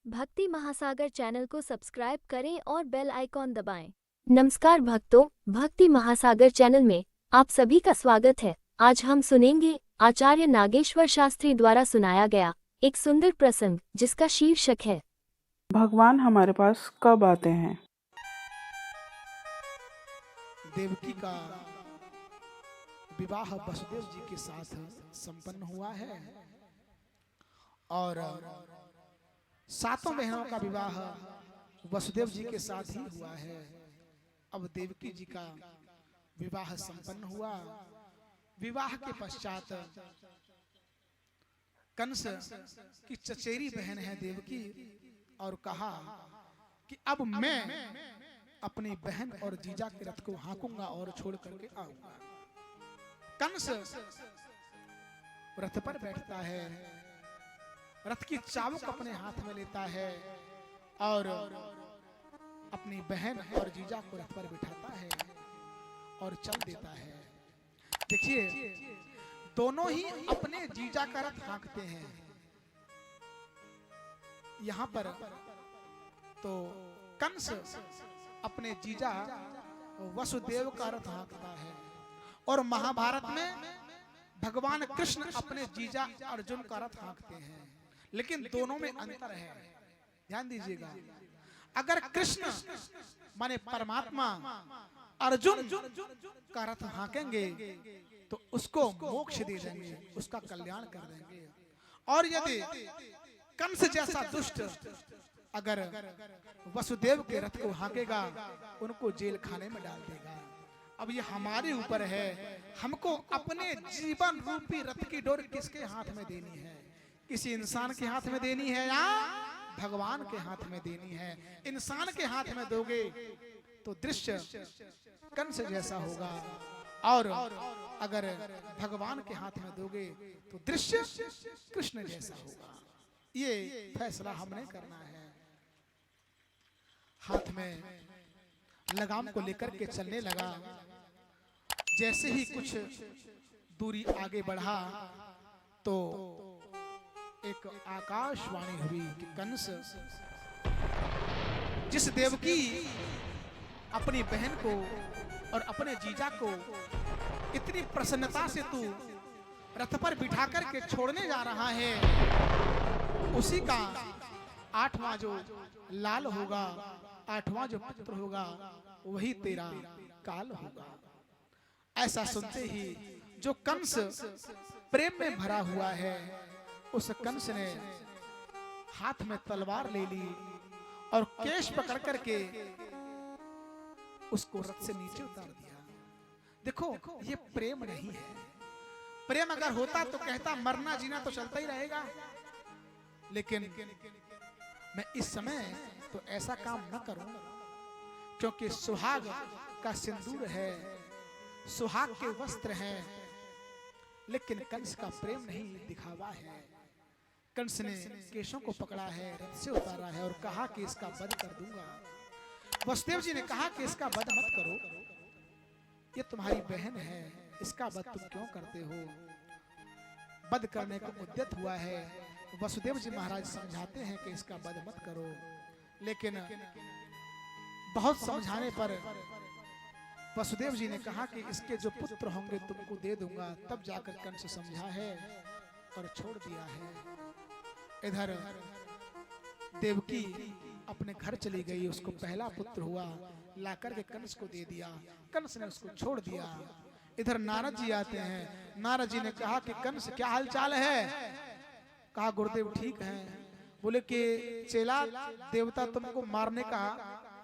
भक्ति महासागर चैनल को सब्सक्राइब करें और बेल आइकॉन दबाएं। नमस्कार भक्तों, भक्ति महासागर चैनल में आप सभी का स्वागत है। आज हम सुनेंगे आचार्य नागेश्वर शास्त्री द्वारा सुनाया गया एक सुंदर प्रसंग, जिसका शीर्षक है भगवान हमारे पास कब आते हैं। देवकी का विवाह वसुदेव जी के साथ संपन्न हुआ है और सातों बहनों का विवाह वसुदेव जी के साथ ही हुआ है। अब देवकी जी का विवाह संपन्न हुआ। विवाह के पश्चात कंस की चचेरी बहन है देवकी और कहा कि अब मैं अपनी बहन और जीजा के रथ को हाँकूंगा और छोड़ करके आऊंगा। कंस रथ पर बैठता है, रथ की चाबुक अपने हाथ में लेता है और अपनी बहन और जीजा को रथ पर बिठाता है और चल देता है। देखिए, दोनों ही अपने जीजा का रथ हाँकते हैं। यहां पर तो कंस अपने जीजा वसुदेव का रथ हाँकता है और महाभारत में भगवान कृष्ण अपने जीजा अर्जुन का रथ हाँकते हैं, लेकिन दोनों में अंतर है। ध्यान दीजिएगा, अगर कृष्ण माने परमात्मा अर्जुन का रथ हाँकेंगे तो उसको मोक्ष दे देंगे, उसका कल्याण कर देंगे। और यदि कंस जैसा दुष्ट अगर वसुदेव के रथ को हाँकेगा, उनको जेल खाने में डाल देगा। अब ये हमारे ऊपर है, हमको अपने जीवन रूपी रथ की डोर किसके हाथ में देनी है? किसी इंसान के हाथ में देनी है या भगवान के हाथ में देनी है? इंसान के हाथ में दोगे तो दृश्य कंस जैसा होगा, और अगर भगवान के हाथ में दोगे तो दृश्य कृष्ण जैसा होगा। ये फैसला हमने करना है। हाथ में लगाम को लेकर के चलने लगा। जैसे ही कुछ दूरी आगे बढ़ा तो एक आकाशवाणी हुई कि कंस, जिस देवकी अपनी बहन को और अपने जीजा को इतनी प्रसन्नता से तू रथ पर बिठा करके छोड़ने जा रहा है, उसी का 8वां जो लाल होगा, 8वां जो पुत्र होगा, वही तेरा काल होगा। ऐसा सुनते ही जो कंस प्रेम में भरा हुआ है, उस कंस ने हाथ में तलवार ले ली और केश पकड़ करके उसको रथ से नीचे उतार दिया। देखो, ये प्रेम नहीं है। प्रेम अगर होता तो कहता मरना जीना तो चलता ही रहेगा, लेकिन मैं इस समय तो ऐसा काम न करूं, क्योंकि सुहाग का सिंदूर है, सुहाग के वस्त्र हैं, लेकिन कंस का प्रेम नहीं, दिखावा है। कंस ने केशों को पकड़ा है, रथ से उतारा है और कहा कि इसका वध कर दूंगा। वसुदेव जी ने कहा कि इसका वध मत करो, ये तुम्हारी बहन है, इसका वध तुम क्यों करते हो? वध करने को उद्यत हुआ है। वसुदेव जी महाराज समझाते हैं कि इसका वध मत करो, लेकिन बहुत समझाने पर वसुदेव जी ने कहा कि इसके जो पुत्र होंगे तुमको दे दूंगा। तब जाकर कंस समझा है और छोड़ दिया है। इधर देवकी अपने घर चली गई, उसको पहला पुत्र हुआ, लाकर के कंस को दे दिया। कंस ने उसको छोड़ दिया। इधर नारद जी आते हैं। नारद जी ने कहा कि कंस क्या हाल चाल है? कहा गुरुदेव ठीक है। बोले कि चेला देवता तुमको मारने का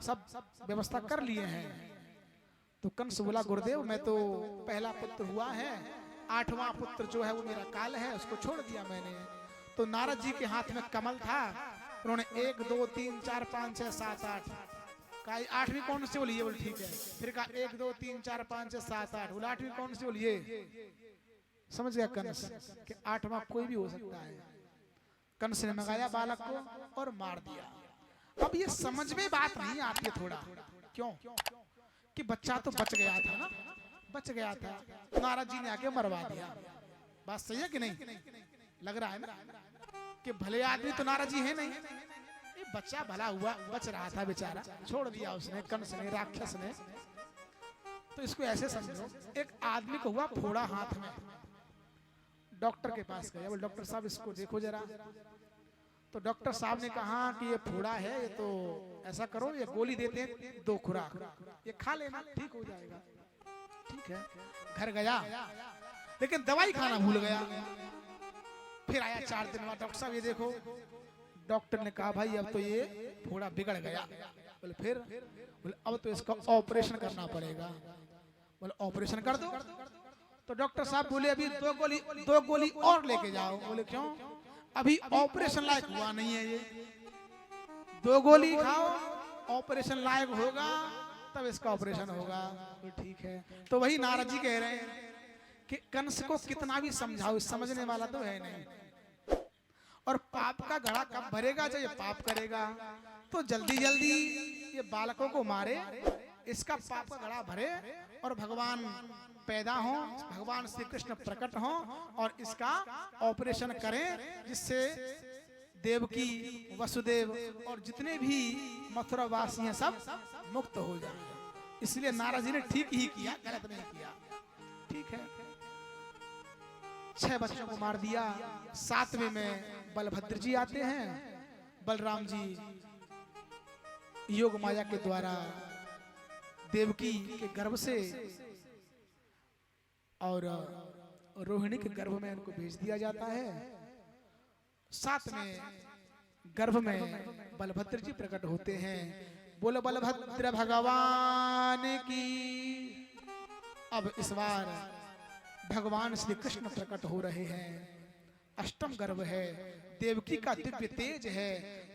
सब व्यवस्था कर लिए हैं। तो कंस बोला गुरुदेव, मैं तो पहला पुत्र हुआ है, 8वां पुत्र जो है वो मेरा काल है, उसको छोड़ दिया मैंने। तो नारद जी के हाथ में कमल था, उन्होंने 1 2 3 4 5 6 7 8 कहा 8वीं कौन सी बोली? ये बोली ठीक है। फिर कहा 1 2 3 4 5 6 7 8, बोला 8वीं कौन सी बोली? ये समझ गया कंस कि 8वां कोई भी हो सकता है। कंस ने मंगाया बालक को और मार दिया। अब ये समझ में बात नहीं आती है थोड़ा, क्यों कि बच्चा तो बच गया था ना, बच गया था, नारद जी ने आके मरवा दिया। बात सही है कि नहीं? लग रहा है ना कि भले आदमी तो नारद जी है नहीं, बच्चा भला हुआ, बच रहा था बेचारा, छोड़ दिया उसने, कंस ने, राक्षस ने। तो इसको ऐसे समझो, एक आदमी को हुआ फोड़ा हाथ में, डॉक्टर के पास गया, बोले डॉक्टर साहब इसको देखो जरा। तो डॉक्टर साहब ने कहा कि ये फोड़ा है, ये तो ऐसा करो, ये गोली देते हैं 2 खुराक, ये खा लेना, ठीक हो जाएगा। ठीक है, घर गया, लेकिन दवाई खाना भूल गया। फिर आया 4 दिन बाद, डॉक्टर साहब ये देखो। डॉक्टर ने कहा भाई अब तो ये फोड़ा बिगड़ गया। बोले फिर? बोले अब तो इसका ऑपरेशन करना पड़ेगा। बोले ऑपरेशन कर दो। तो डॉक्टर साहब बोले अभी 2 गोली और लेके जाओ। बोले क्यों? अभी ऑपरेशन लायक हुआ नहीं है ये, 2 गोली खाओ, ऑपरेशन लायक होगा तब इसका ऑपरेशन होगा। तो ठीक है। तो वही नारद जी कह रहे हैं कि कंस को कितना भी समझाओ, समझने वाला तो है नहीं। और पाप का घड़ा कब भरेगा जब ये पाप करेगा। तो जल्दी जल्दी ये बालकों को मारे, इसका पाप का घड़ा भरे और भगवान पैदा हो, भगवान श्री कृष्ण प्रकट हो और इसका ऑपरेशन करें, जिससे देवकी, वसुदेव और जितने भी मथुरा वासी हैं सब मुक्त हो जाए। इसलिए नारद जी ने ठीक ही किया, गलत नहीं किया। ठीक है, 6 बच्चों को मार दिया। 7वें में बलभद्र जी आते हैं। बलराम जी योग माया के द्वारा देवकी के गर्भ से और रोहिणी के गर्भ में उनको भेज दिया जाता है। 7वें गर्भ में बलभद्र जी प्रकट होते हैं। बोलो बलभद्र भगवान की। अब इस बार भगवान श्री कृष्ण प्रकट हो रहे हैं। 8म गर्भ है, देवकी का दिव्य तेज है।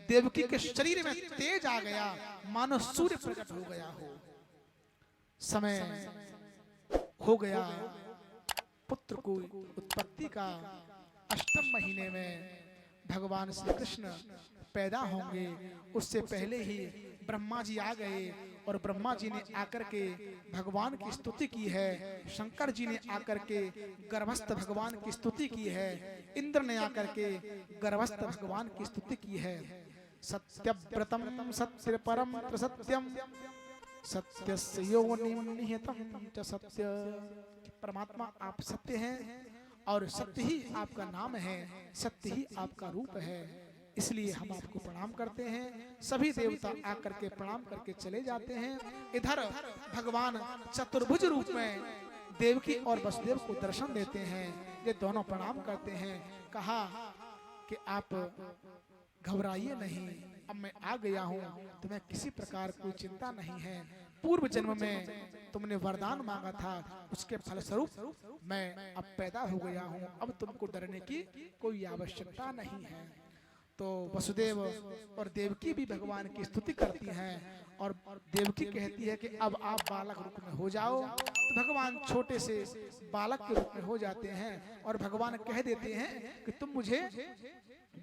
देवकी के शरीर में तेज आ गया, मानो सूर्य प्रकट हो गया हो। समय हो गया पुत्र को उत्पत्ति का। 8वें महीने में भगवान श्री कृष्ण पैदा होंगे। उससे पहले ही ब्रह्मा जी आ गए और ब्रह्मा जी ने आकर के भगवान की स्तुति की है। शंकर जी ने आकर के गर्भस्थ भगवान की स्तुति की है। इंद्र ने आकर के गर्भस्थ भगवान की स्तुति की है। सत्यव्रतम सत्य परम सत्यम सत्यस्य योनिम निहितम च सत्य। परमात्मा आप सत्य हैं और सत्य ही आपका नाम है, सत्य ही आपका रूप है। इसलिए हम आपको प्रणाम करते हैं। सभी देवता आकर के प्रणाम करके चले जाते हैं। इधर भगवान चतुर्भुज रूप में देवकी और वसुदेव को दर्शन देते हैं। ये दोनों प्रणाम करते हैं। कहा कि आप घबराइए नहीं, अब मैं आ गया हूँ, तुम्हें किसी प्रकार कोई चिंता नहीं है। पूर्व जन्म में तुमने वरदान मांगा था, उसके फलस्वरूप मैं अब पैदा हो गया हूँ। अब तुमको डरने की कोई आवश्यकता नहीं है। तो वसुदेव और देवकी भी भगवान की स्तुति करती हैं और देवकी कहती है कि अब आप बालक रूप में हो जाओ। तो भगवान छोटे से बालक के रूप में हो जाते हैं और भगवान कह देते हैं कि तुम मुझे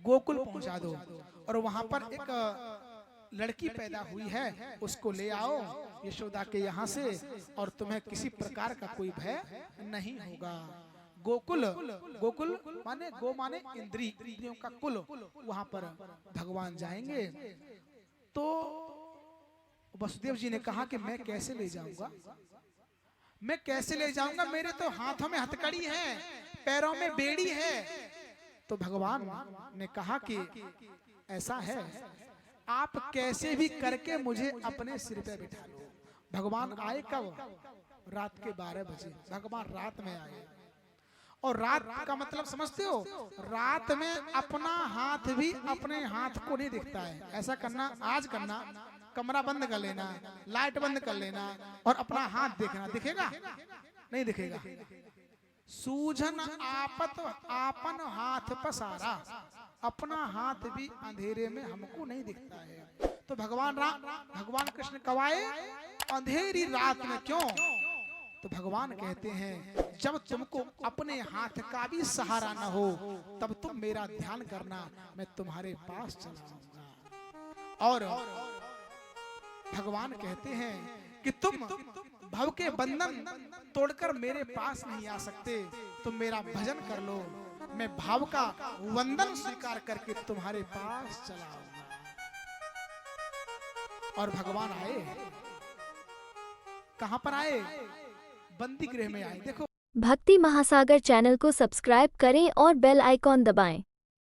गोकुल पहुंचा दो और वहां पर एक लड़की पैदा हुई है, उसको ले आओ यशोदा के यहाँ से और तुम्हें किसी प्रकार का कोई भय नहीं होगा। गोकुल, गोकुल माने गो माने इंद्रियों का कुल, वहां पर भगवान जाएंगे। तो वसुदेव जी ने कहा कि मैं कैसे ले जाऊंगा, मैं कैसे ले जाऊंगा, मेरे तो हाथों में हथकड़ी है, पैरों में बेड़ी है। तो भगवान ने कहा कि ऐसा है, आप कैसे भी करके मुझे अपने सिर पे बिठा लो। भगवान आए कब? रात के 12 बजे भगवान रात में आए। और रात का मतलब समझते हो? रात में अपना हाथ भी अपने हाथ को नहीं दिखता है। ऐसा करना, आज करना, कमरा बंद कर लेना, लाइट बंद कर लेना और अपना हाथ देखना, दिखेगा? नहीं दिखेगा। सूझन आपत आपन हाथ पसारा, अपना हाथ भी अंधेरे में हमको नहीं दिखता है। तो भगवान कृष्ण कब आए? अंधेरी रात में। क्यों? तो भगवान कहते हैं जब तुमको अपने हाथ का भी सहारा न हो तब तुम मेरा ध्यान करना, मैं तुम्हारे पास चला आऊंगा। और भगवान कहते हैं कि तुम भव के बंधन तोड़कर मेरे पास नहीं आ सकते, तुम मेरा भजन कर लो, मैं भाव का वंदन स्वीकार करके तुम्हारे पास चला आऊंगा। और भगवान आए, कहां पर आए? बंदी गृह में आए। देखो, भक्ति महासागर चैनल को सब्सक्राइब करें और बेल आइकॉन दबाएं।